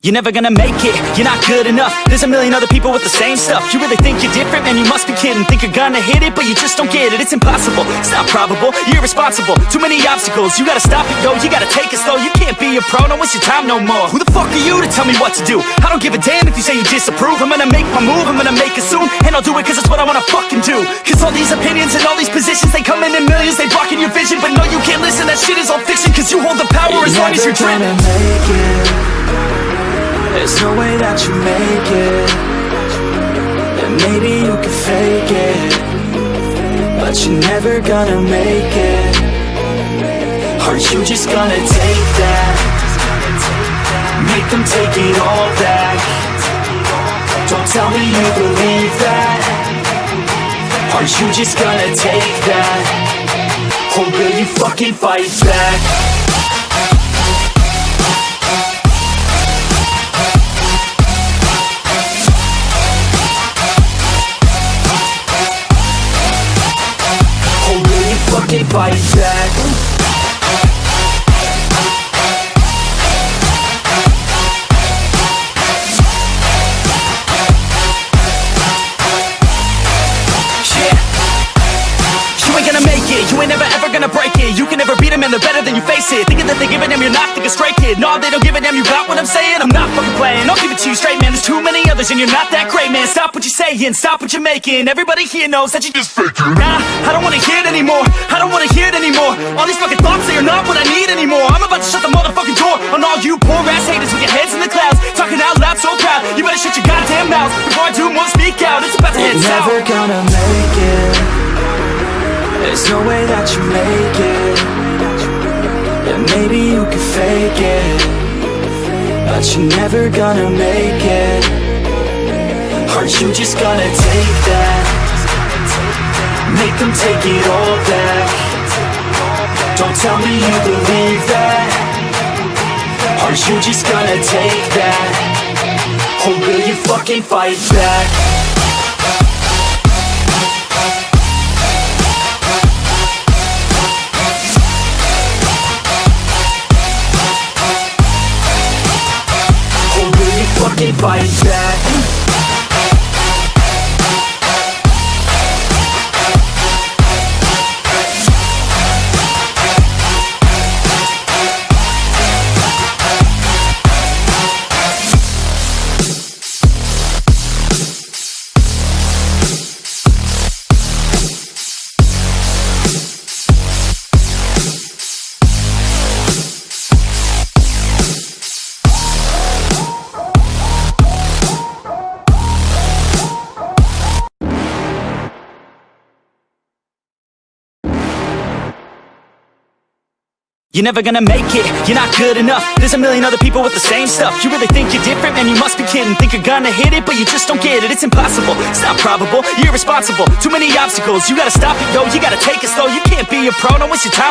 You're never gonna make it, you're not good enough. There's a million other people with the same stuff. You really think you're different? Man, you must be kidding. Think you're gonna hit it, but you just don't get it. It's impossible, it's not probable, you're irresponsible. Too many obstacles, you gotta stop it, yo. You gotta take it slow, you can't be a pro. Don't waste your time no more. Who the fuck are you to tell me what to do? I don't give a damn if you say you disapprove. I'm gonna make my move, I'm gonna make it soon. And I'll do it cause it's what I wanna fucking do. Cause all these opinions and all these positions, they come in millions, they blocking your vision. But no, you can't listen, that shit is all fiction. Cause you hold the power as long as you're dreaming. There's no way that you make it. And maybe you can fake it, but you're never gonna make it. Are you just gonna take that? Make them take it all back. Don't tell me you believe that. Are you just gonna take that? Or will you fucking fight back? Fucking fight back. You ain't gonna make it, you ain't never ever gonna break it. You can never beat them and they're better than you, face it. Thinking that they give a damn, you're not thinking straight, kid. No, they don't give a damn, you got what I'm saying? I'm not fucking playing, I'll give it to you straight, man. There's too many others and you're not that great, man. Stop what you're saying, stop what you're making. Everybody here knows that you just faking. Nah, I don't wanna hear it anymore, I don't wanna hear it anymore. All these fucking thoughts, they are not what I need anymore. I'm about to shut the motherfucking door on all you poor ass haters with your heads in the clouds, talking out loud so proud. You better shut your goddamn mouth before I do more speak out. It's about to head south. Never gonna make it. There's no way that you make it. And maybe you can fake it, but you're never gonna make it. Are you just gonna take that? Make them take it all back. Don't tell me you believe that. Are you just gonna take that? Or will you fucking fight back? Fucking fight back. You're never gonna make it, you're not good enough. There's a million other people with the same stuff. You really think you're different? Man, you must be kidding. Think you're gonna hit it, but you just don't get it. It's impossible, it's not probable, you're irresponsible. Too many obstacles, you gotta stop it, yo. You gotta take it slow, you can't be a pro. Don't waste your time